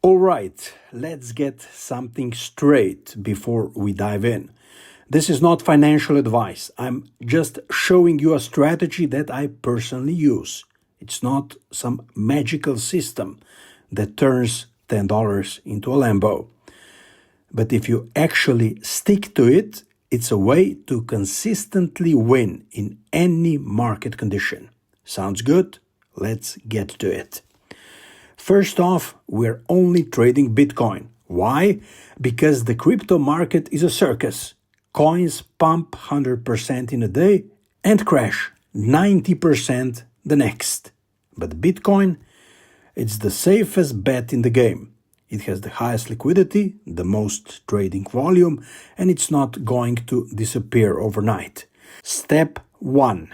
All right, let's get something straight before we dive in. This is not financial advice. I'm just showing you a strategy that I personally use. It's not some magical system that turns $10 into a Lambo. But if you actually stick to it, it's a way to consistently win in any market condition. Sounds good? Let's get to it. First off, we're only trading Bitcoin. Why? Because the crypto market is a circus. Coins pump 100% in a day and crash 90% the next. But Bitcoin, it's the safest bet in the game. It has the highest liquidity, the most trading volume, and it's not going to disappear overnight. Step 1.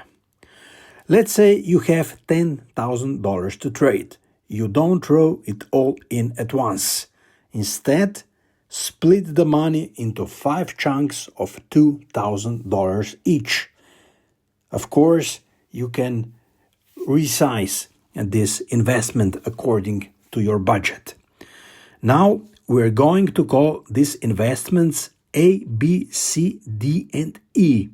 Let's say you have $10,000 to trade. You don't throw it all in at once. Instead, split the money into 5 chunks of $2,000 each. Of course, you can resize this investment according to your budget. Now, we're going to call these investments A, B, C, D, and E.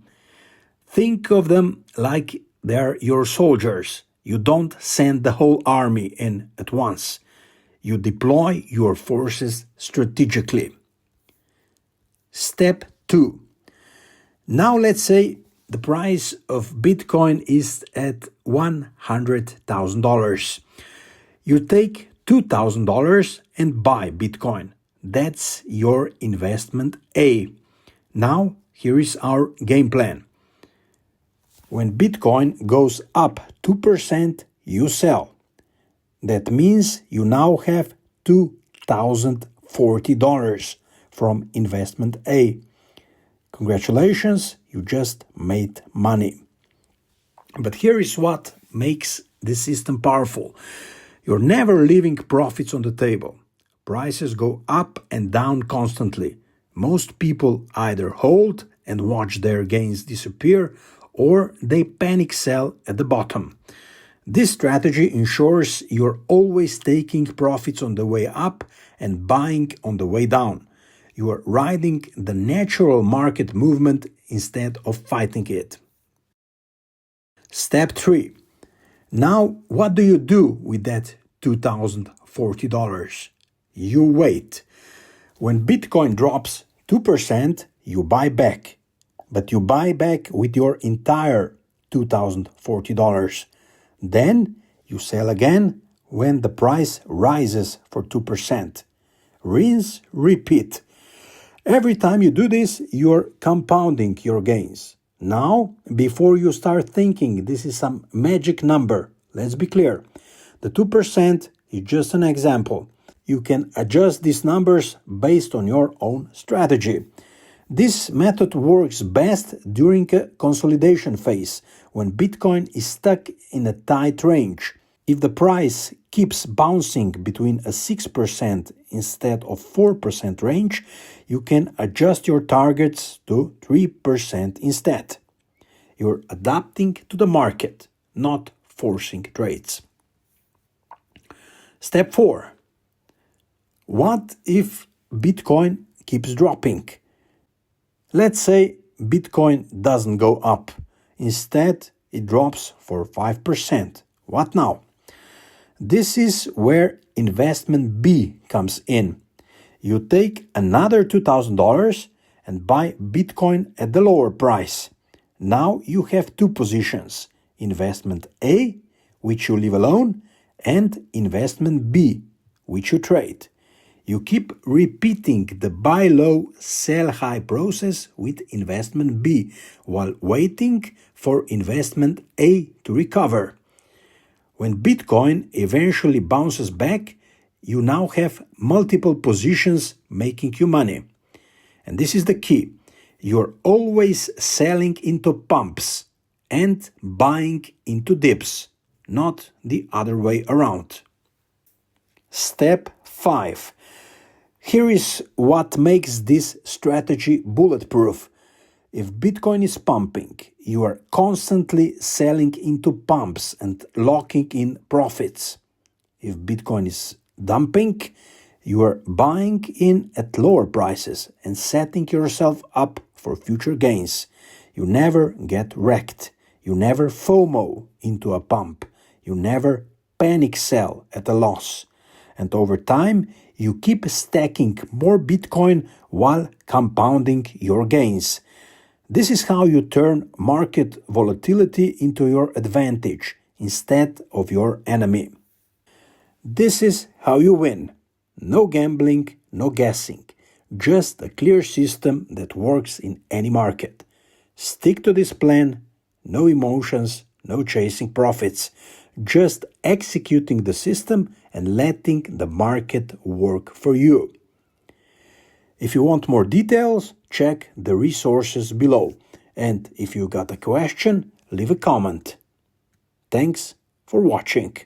Think of them like they're your soldiers. You don't send the whole army in at once. You deploy your forces strategically. Step 2. Now let's say the price of Bitcoin is at $100,000. You take $2,000 and buy Bitcoin. That's your investment A. Now, here is our game plan. When Bitcoin goes up 2%, you sell. That means you now have $2,040 from investment A. Congratulations, you just made money. But here is what makes this system powerful. You're never leaving profits on the table. Prices go up and down constantly. Most people either hold and watch their gains disappear, or they panic sell at the bottom. This strategy ensures you're always taking profits on the way up and buying on the way down. You are riding the natural market movement instead of fighting it. Step 3. Now, what do you do with that $2,040? You wait. When Bitcoin drops 2%, you buy back. But you buy back with your entire $2,040. Then you sell again when the price rises for 2%. Rinse, repeat. Every time you do this, you're compounding your gains. Now, before you start thinking this is some magic number, let's be clear. The 2% is just an example. You can adjust these numbers based on your own strategy. This method works best during a consolidation phase, when Bitcoin is stuck in a tight range. If the price keeps bouncing between a 6% instead of 4% range, you can adjust your targets to 3% instead. You're adapting to the market, not forcing trades. Step 4. What if Bitcoin keeps dropping? Let's say Bitcoin doesn't go up. Instead, it drops for 5%. What now? This is where investment B comes in. You take another $2,000 and buy Bitcoin at the lower price. Now you have 2 positions: investment A, which you leave alone, and investment B, which you trade. You keep repeating the buy low, sell high process with investment B while waiting for investment A to recover. When Bitcoin eventually bounces back, you now have multiple positions making you money. And this is the key. You're always selling into pumps and buying into dips, not the other way around. Step 5. Here is what makes this strategy bulletproof. If Bitcoin is pumping, you are constantly selling into pumps and locking in profits. If Bitcoin is dumping, You are buying in at lower prices and setting yourself up for future gains. You never get wrecked. You never FOMO into a pump. You never panic sell at a loss. And over time, you keep stacking more Bitcoin while compounding your gains. This is how you turn market volatility into your advantage instead of your enemy. This is how you win. No gambling, no guessing. Just a clear system that works in any market. Stick to this plan. No emotions, no chasing profits. Just executing the system and letting the market work for you. If you want more details, check the resources below. And if you got a question, leave a comment. Thanks for watching.